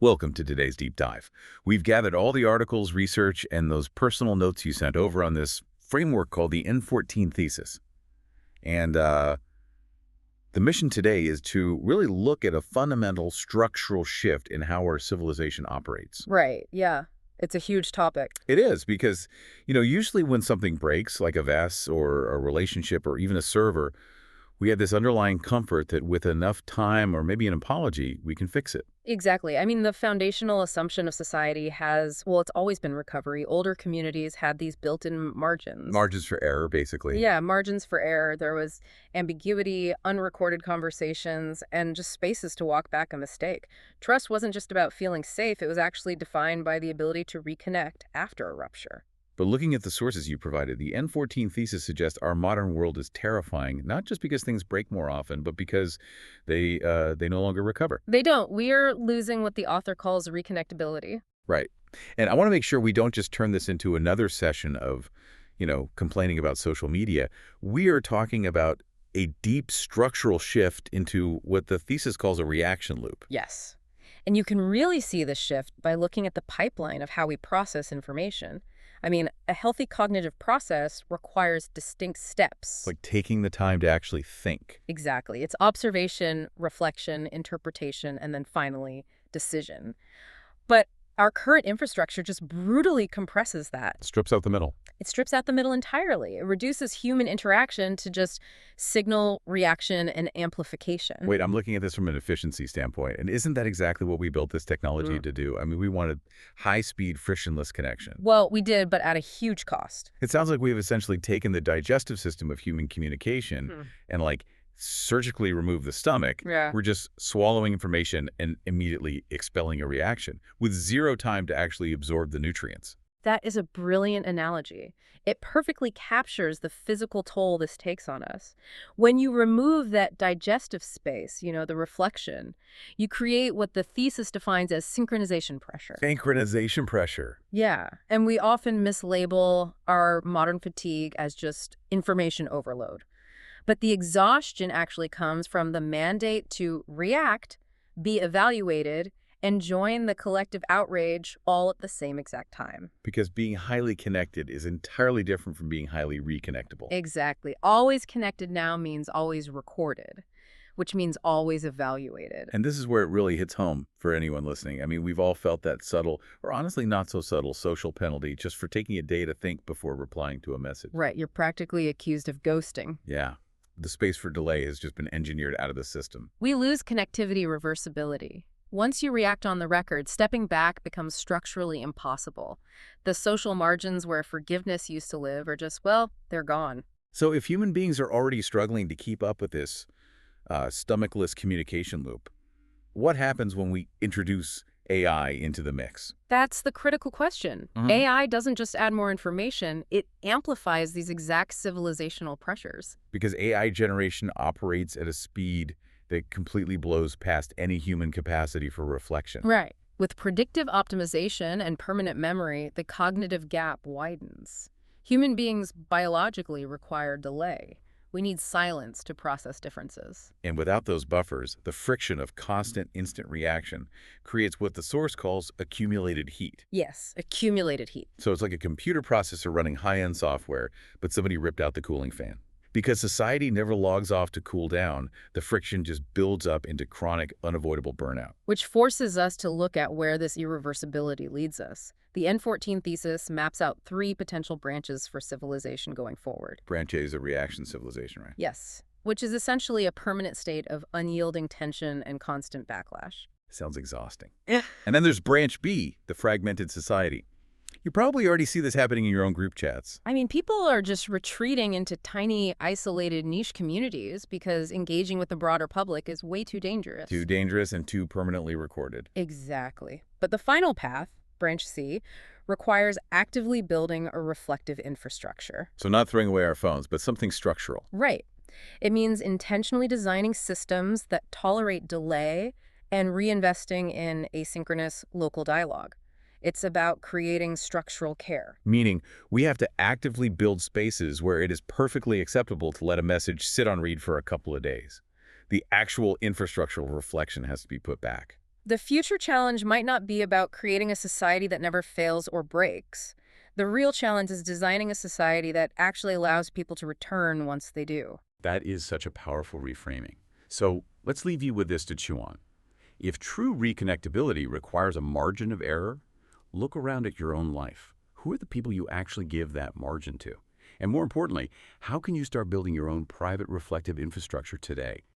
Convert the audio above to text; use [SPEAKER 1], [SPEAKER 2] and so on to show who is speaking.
[SPEAKER 1] Welcome to today's deep dive. We've gathered all the articles, research, and those personal notes you sent over on this framework called the N14 thesis. And the mission today is to really look at a fundamental structural shift in how our civilization operates.
[SPEAKER 2] Right, yeah. It's a huge topic.
[SPEAKER 1] It is because, usually when something breaks, like a vase or a relationship or even a server, we have this underlying comfort that with enough time or maybe an apology, we can fix it.
[SPEAKER 2] Exactly. I mean, the foundational assumption of society has, well, it's always been recovery. Older communities had these built-in margins.
[SPEAKER 1] Margins for error, basically.
[SPEAKER 2] Yeah, margins for error. There was ambiguity, unrecorded conversations, and just spaces to walk back a mistake. Trust wasn't just about feeling safe. It was actually defined by the ability to reconnect after a rupture.
[SPEAKER 1] But looking at the sources you provided, the N14 thesis suggests our modern world is terrifying, not just because things break more often, but because they no longer recover.
[SPEAKER 2] They don't. We are losing what the author calls reconnectability.
[SPEAKER 1] Right. And I want to make sure we don't just turn this into another session of, complaining about social media. We are talking about a deep structural shift into what the thesis calls a reaction loop.
[SPEAKER 2] Yes. And you can really see the shift by looking at the pipeline of how we process information. I mean, a healthy cognitive process requires distinct steps.
[SPEAKER 1] Like taking the time to actually think.
[SPEAKER 2] Exactly. It's observation, reflection, interpretation, and then finally, decision. But our current infrastructure just brutally compresses that.
[SPEAKER 1] Strips out the middle.
[SPEAKER 2] It strips out the middle entirely. It reduces human interaction to just signal, reaction, and amplification.
[SPEAKER 1] Wait, I'm looking at this from an efficiency standpoint. And isn't that exactly what we built this technology to do? I mean, we wanted high-speed, frictionless connection.
[SPEAKER 2] Well, we did, but at a huge cost.
[SPEAKER 1] It sounds like we've essentially taken the digestive system of human communication and surgically remove the stomach.
[SPEAKER 2] Yeah.
[SPEAKER 1] We're just swallowing information and immediately expelling a reaction with zero time to actually absorb the nutrients.
[SPEAKER 2] That is a brilliant analogy. It perfectly captures the physical toll this takes on us. When you remove that digestive space, the reflection, you create what the thesis defines as synchronization pressure.
[SPEAKER 1] Synchronization pressure.
[SPEAKER 2] Yeah, and we often mislabel our modern fatigue as just information overload. But the exhaustion actually comes from the mandate to react, be evaluated, and join the collective outrage all at the same exact time.
[SPEAKER 1] Because being highly connected is entirely different from being highly reconnectable.
[SPEAKER 2] Exactly. Always connected now means always recorded, which means always evaluated.
[SPEAKER 1] And this is where it really hits home for anyone listening. I mean, we've all felt that subtle, or honestly not so subtle, social penalty just for taking a day to think before replying to a message.
[SPEAKER 2] Right. You're practically accused of ghosting.
[SPEAKER 1] Yeah. The space for delay has just been engineered out of the system.
[SPEAKER 2] We lose connectivity reversibility. Once you react on the record, stepping back becomes structurally impossible. The social margins where forgiveness used to live are just, well, they're gone.
[SPEAKER 1] So if human beings are already struggling to keep up with this stomachless communication loop, what happens when we introduce AI into the mix?
[SPEAKER 2] That's the critical question. AI doesn't just add more information, it amplifies these exact civilizational pressures.
[SPEAKER 1] Because AI generation operates at a speed that completely blows past any human capacity for reflection.
[SPEAKER 2] Right. With predictive optimization and permanent memory, the cognitive gap widens. Human beings biologically require delay. We need silence to process differences.
[SPEAKER 1] And without those buffers, the friction of constant instant reaction creates what the source calls accumulated heat.
[SPEAKER 2] Yes, accumulated heat.
[SPEAKER 1] So it's like a computer processor running high-end software, but somebody ripped out the cooling fan. Because society never logs off to cool down, the friction just builds up into chronic, unavoidable burnout.
[SPEAKER 2] Which forces us to look at where this irreversibility leads us. The N14 thesis maps out 3 potential branches for civilization going forward.
[SPEAKER 1] Branch A is a reaction civilization, right?
[SPEAKER 2] Yes, which is essentially a permanent state of unyielding tension and constant backlash.
[SPEAKER 1] Sounds exhausting.
[SPEAKER 2] Yeah.
[SPEAKER 1] And then there's branch B, the fragmented society. You probably already see this happening in your own group chats.
[SPEAKER 2] I mean, people are just retreating into tiny, isolated niche communities because engaging with the broader public is way too dangerous.
[SPEAKER 1] Too dangerous and too permanently recorded.
[SPEAKER 2] Exactly. But the final path, branch C, requires actively building a reflective infrastructure.
[SPEAKER 1] So not throwing away our phones, but something structural.
[SPEAKER 2] Right. It means intentionally designing systems that tolerate delay and reinvesting in asynchronous local dialogue. It's about creating structural care.
[SPEAKER 1] Meaning, we have to actively build spaces where it is perfectly acceptable to let a message sit on read for a couple of days. The actual infrastructural reflection has to be put back.
[SPEAKER 2] The future challenge might not be about creating a society that never fails or breaks. The real challenge is designing a society that actually allows people to return once they do.
[SPEAKER 1] That is such a powerful reframing. So let's leave you with this to chew on. If true reconnectability requires a margin of error, look around at your own life. Who are the people you actually give that margin to? And more importantly, how can you start building your own private reflective infrastructure today?